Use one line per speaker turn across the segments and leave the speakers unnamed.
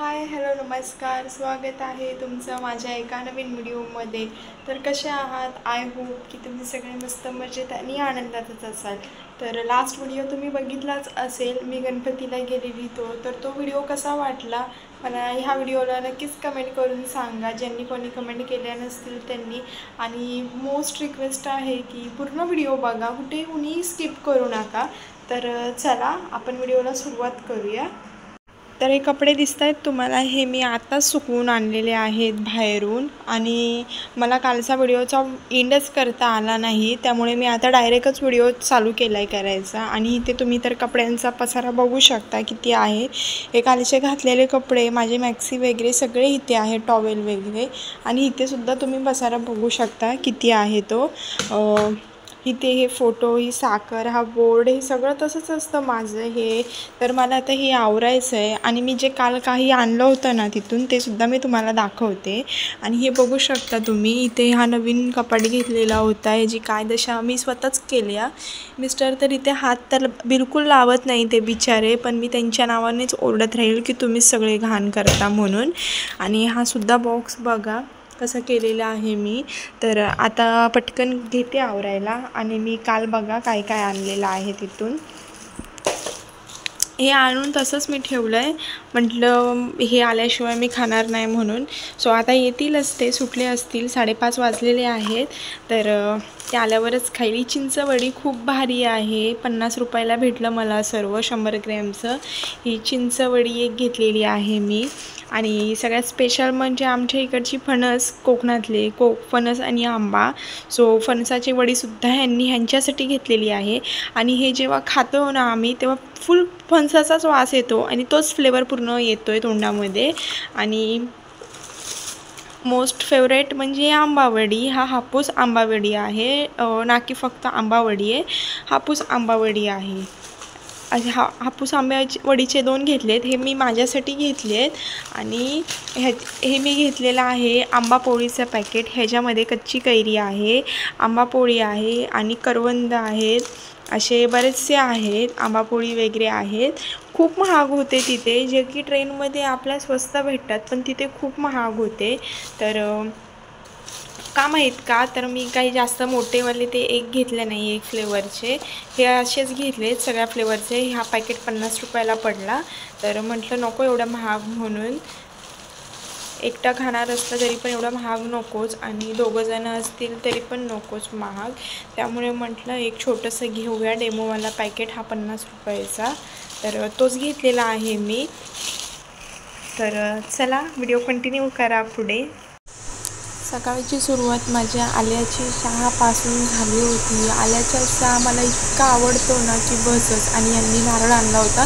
हाय, hello, नमस्कार. स्वागत आहे तुमचं माझ्या एका नवीन व्हिडिओमध्ये. तर कसे आहात? आय होप की तुम्ही सगळे मस्त मजेत आणि आनंदातच असाल. तर लास्ट व्हिडिओ तुम्ही बघितलाच असेल, मी गणपतीला गेलेली तर तो व्हिडिओ कसा वाटला मला ह्या व्हिडिओला नक्कीच कमेंट करून सांगा, ज्यांनी कोणी कमेंट केल्या नसतील त्यांनी. आणि मोस्ट रिक्वेस्ट आहे की पूर्ण व्हिडिओ बघा, कुठेही स्किप करू नका. तर चला आपण व्हिडिओला सुरुवात करूया. तर हे कपडे दिसत आहेत तुम्हाला, हे मी आताच सुकवून आणलेले आहेत बाहेरून. आणि मला कालचा व्हिडिओचा एंडच करता आला नाही, त्यामुळे मी आता डायरेक्टच व्हिडिओ चालू केला आहे करायचा. आणि इथे तुम्ही तर कपड्यांचा पसारा बघू शकता किती आहे. हे कालचे घातलेले कपडे, माझे मॅक्सी वगैरे सगळे इथे आहे, टॉवेल वगैरे. आणि इथे सुद्धा तुम्ही पसारा बघू शकता किती आहे तो. इथे हे फोटो, ही साखर, हा बोर्ड, हे सगळं तसंच असतं माझं हे. तर मला आता हे आवरायचं आहे. आणि मी जे काल काही आणलं होतं ना तिथून, ते सुद्धा मी तुम्हाला दाखवते. आणि हे बघू शकता तुम्ही, इथे हा नवीन कपाट घेतलेला होता, ह्याची काय दशा मी स्वतःच केली आहे. मिस्टर तर इथे हात तर बिलकुल लावत नाही ते बिचारे, पण मी त्यांच्या नावानेच ओरडत राहील की तुम्हीच सगळे घाण करता म्हणून. आणि हा सुद्धा बॉक्स बघा कसं केलेलं आहे मी. तर आता पटकन घेते आवरायला. आणि मी काल बघा काय काय आणलेलं आहे तिथून. हे आणून तसंच मी ठेवलं आहे, म्हटलं हे आल्याशिवाय मी खाणार नाही म्हणून. सो आता येतीलच, ते सुटले असतील, 5:30 वाजलेले आहेत. तर ते आल्यावरच खायली. चिंचवडी खूप भारी आहे, 50 रुपयाला भेटलं मला सर्व 100 ग्रॅमचं. ही चिंचवडी एक घेतलेली आहे मी. आणि सगळ्यात स्पेशल म्हणजे आमच्या इकडची फणस, कोकणातले फणस आणि आंबा. सो फणसाची वडीसुद्धा ह्यांच्यासाठी घेतलेली आहे. आणि हे जेव्हा खातो ना आम्ही, तेव्हा फुल फणसाचाच वास येतो आणि तोच फ्लेवर पूर्ण येतो आहे तोंडामध्ये. आणि मोस्ट फेवरेट म्हणजे आंबावडी. हा हापूस आंबावडी आहे, ना की फक्त आंबावडी आहे, हापूस आंबावडी आहे. हापूस आंब्याची वडीचे 2 घेतलेत, हे मी माझ्यासाठी घेतले आहेत. आणि हे मी घेतलेलं आहे आंबा पोळीचं पॅकेट. ह्याच्यामध्ये कच्ची कैरी आहे, आंबा पोळी आहे आणि करवंद आहेत, असे बरेचसे आहेत, आंबापोळी वगैरे आहेत. खूप महाग होते तिथे, जे की ट्रेनमध्ये आपल्या स्वस्त भेटतात, पण तिथे खूप महाग होते. तर का माहीत का, तर मी काही जास्त मोठेवाले ते एक घेतले नाही, एक फ्लेवरचे. हे असेच घेतलेत सगळ्या फ्लेवरचे. हा पॅकेट 50 रुपयाला पडला. तर म्हटलं नको एवढं महाग म्हणून, एकटा खाणार असलं तरी पण एवढं महाग नकोच, आणि 2 जण असतील तरी पण नकोच महाग. त्यामुळे म्हटलं एक छोटंसं घेऊया डेमोवाला पॅकेट, हा 50 रुपयाचा. तर तोच घेतलेला आहे मी. तर चला व्हिडिओ कंटिन्यू करा पुढे. सकाळची सुरुवात माझ्या आल्याची चहापासून झाली होती. आल्याचा चहा मला इतका आवडतो ना की बसच. आणि यांनी नारळ आणला होता,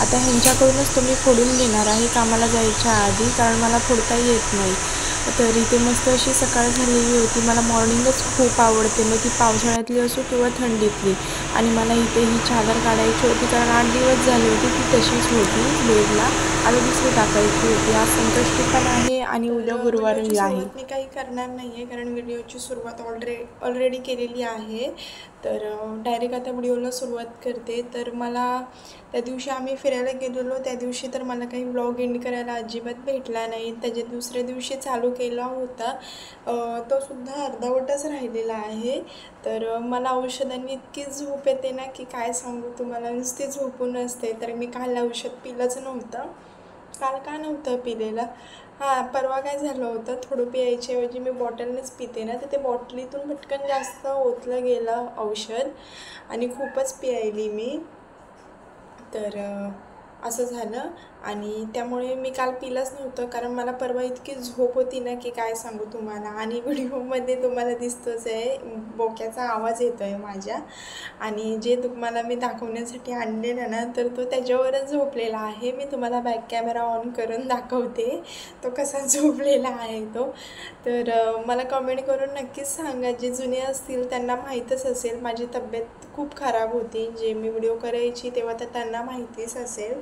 आता ह्यांच्याकडूनच तो मी फोडून घेणार आहे कामाला जायच्या आधी, कारण मला फोडता येत नाही. तर इथे मस्त अशी सकाळ झालेली होती. मला मॉर्निंगच खूप आवडते, मग ती पावसाळ्यातली असो किंवा थंडीतली. आणि मला इथे ही चादर काढायची होती, कारण 8 दिवस झाले होते ती तशीच होती बेडला, आणि दुसरी टाकायची होती. आज संकष्टी पण आहे आणि उद्या गुरुवारही आहे. मी काही करणार नाही आहे, कारण व्हिडिओची सुरुवात ऑलरेडी केलेली आहे. तर डायरेक्ट आता व्हिडिओला सुरुवात करते. तर मला त्या दिवशी आम्ही फिरायला गेलेलो, त्या दिवशी तर मला काही व्लॉग एंड करायला अजिबात भेटला नाही. त्याच्या दुसऱ्या दिवशी चालू केला होता, तो सुद्धा अर्धवटच राहिलेला आहे. तर मला औषधांनी इतकी झोप येते ना की काय सांगू तुम्हाला, नुसती झोपून असते. तर मी काल औषध पिलंच नव्हतं. काल का नव्हतं पिलेलं, परवा काय झालं होतं, थोडं प्यायच्याऐवजी मी बॉटलनेच पिते ना, तर ते बॉटलीतून पटकन जास्त ओतलं गेलं औषध आणि खूपच प्यायली मी. तर असं झालं. आणि त्यामुळे मी काल पिलंच नव्हतं, कारण मला परवा इतकी झोप होती ना की काय सांगू तुम्हाला. आणि व्हिडिओमध्ये तुम्हाला दिसतोच आहे, बोक्याचा आवाज येतो आहे माझ्या. आणि जे तुम्हाला मी दाखवण्यासाठी आणलेलं ना, तर तो त्याच्यावरच झोपलेला आहे. मी तुम्हाला बॅक कॅमेरा ऑन करून दाखवते तो कसा झोपलेला आहे तो. तर मला कमेंट करून नक्कीच सांगा, जे जुने असतील त्यांना माहीतच असेल, माझी तब्येत खूप खराब होती. जे मी व्हिडिओ करायची तेव्हा तर त्यांना माहितीच असेल.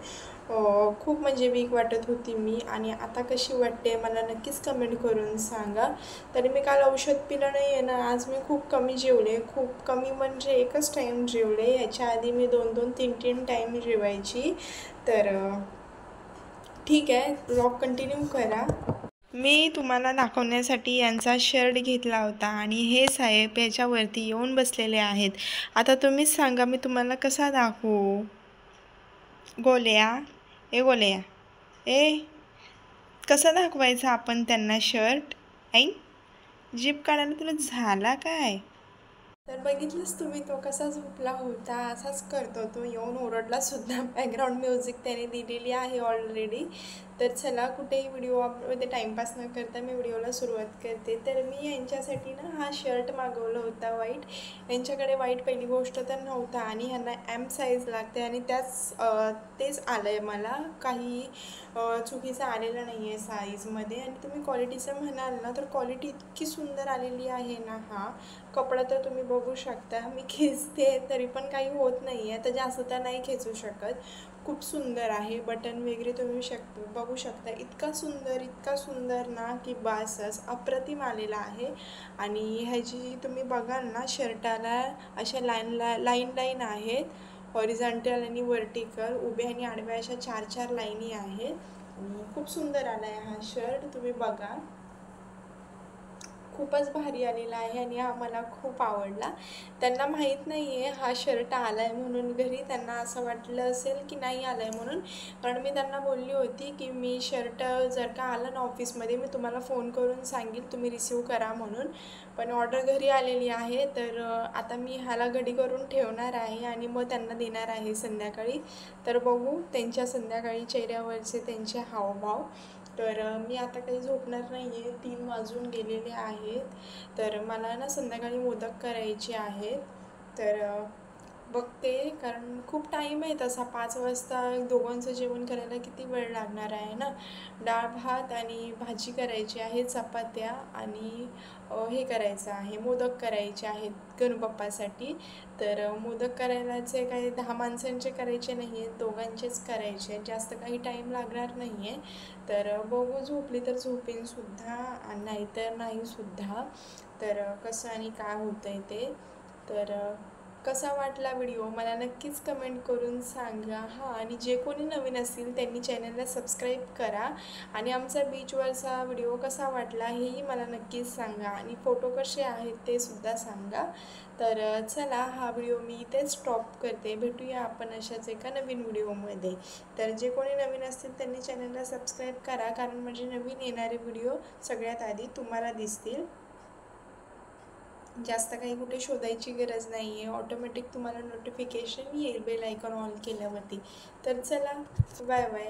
खूप म्हणजे वीक वाटत होती मी, आणि आता कशी वाटते मला नक्कीच कमेंट करून सांगा. तरी मी काल औषध पिलं नाही आहे ना, आज मी खूप कमी जेवले, खूप कमी म्हणजे एकच टाईम जेवले. याच्या आधी मी 2-2, 3-3 टाईम जेवायची. तर ठीक आहे, ब्लॉग कंटिन्यू करा. मी तुम्हाला दाखवण्यासाठी यांचा शर्ट घेतला होता आणि हे साहेब याच्यावरती येऊन बसलेले आहेत. आता तुम्हीच सांगा मी तुम्हाला कसा दाखवू. गोल्या गोल्या कसं दाखवायचं आपण त्यांना शर्ट. ऐन जीप काढायला तुला झाला काय. तर बघितलंच तुम्ही तो कसा झोपला होता. असाच करतो तो, येऊन ओरडला सुद्धा. बॅकग्राऊंड म्युझिक त्याने दिलेली आहे ऑलरेडी. तर चला कुठेही व्हिडिओमध्ये टाईमपास न करता मी व्हिडिओला सुरुवात करते. तर मी यांच्यासाठी ना हा शर्ट मागवला होता व्हाईट. यांच्याकडे व्हाईट पहिली गोष्ट तर नव्हता आणि ह्यांना एम साईज लागते आणि तेच आलं आहे मला. काही चुकीचं आलेलं नाही आहे साईजमध्ये. आणि तुम्ही क्वालिटीचं म्हणाल ना तर क्वालिटी इतकी सुंदर आलेली आहे ना. हा कपडा तर तुम्ही बघू शकता. मी खेचते तरी पण काही होत नाही आहे, तर जास्त तर नाही खेचू शकत. खूप सुंदर आहे. बटन वगैरे तुम्ही बघू शकता. इतका सुंदर ना की बासच अप्रतिम आलेला आहे. आणि ह्याची तुम्ही बघाल ना शर्टाला अशा लाईन आहेत. हॉरिझॉन्टल आणि व्हर्टिकल, उभ्या आणि आडव्या अशा 4 लाईनी आहेत. खूप सुंदर आला आहे हा शर्ट. तुम्ही बघा, खूपच भारी आलेला आहे आणि हा मला खूप आवडला. त्यांना माहीत नाही आहे हा शर्ट आला आहे म्हणून घरी. त्यांना असं वाटलं असेल की नाही आला आहे म्हणून. कारण मी त्यांना बोलली होती की मी शर्ट जर का आलं ना ऑफिसमध्ये मी तुम्हाला फोन करून सांगेल, तुम्ही रिसीव करा म्हणून. पण ऑर्डर घरी आलेली आहे. तर आता मी ह्याला घडी करून ठेवणार आहे आणि मग त्यांना देणार आहे संध्याकाळी. तर बघू त्यांच्या संध्याकाळी चेहऱ्यावरचे त्यांचे हावभाव. तर मी आता काही झोपणार नाही आहे. 3 वाजून गेलेले आहेत. तर मला ना संध्याकाळी मोदक करायचे आहेत. तर बघते, कारण खूप टाईम आहे तसा. 5 वाजता दोघांचं जेवण करायला किती वेळ लागणार आहे ना. डाळ भात आणि भाजी करायची आहे, चपात्या आणि हे करायचं आहे, मोदक करायचे आहेत गणूबाप्पासाठी. तर मोदक करायलाचे काही 10 माणसांचे करायचे नाही आहेत, दोघांचेच करायचे. जास्त काही टाईम लागणार नाही आहे. तर बघू, झोपली तर झोपेन सुद्धा नाहीतर नाही सुद्धा. तर कसं आणि काय होतं आहे ते. तर कसा वाटला व्हिडिओ मला नक्कीच कमेंट करून सांगा. हां, आणि जे कोणी नवीन असतील त्यांनी चॅनलला सबस्क्राईब करा. आणि आमचा बीचवरचा व्हिडिओ कसा वाटला हेही मला नक्कीच सांगा. आणि फोटो कसे आहेत ते सुद्धा सांगा. तर चला, हा व्हिडिओ मी इथेच स्टॉप करते. भेटूया आपण अशाच एका नवीन व्हिडिओमध्ये. तर जे कोणी नवीन असतील त्यांनी चॅनलला सबस्क्राईब करा, कारण म्हणजे नवीन येणारे व्हिडिओ सगळ्यात आधी तुम्हाला दिसतील. जास्त काही कुठे शोधायची गरज नाही आहे. ऑटोमॅटिक तुम्हाला नोटिफिकेशन येईल बेल आयकॉन ऑन केल्यावरती. तर चला, बाय बाय.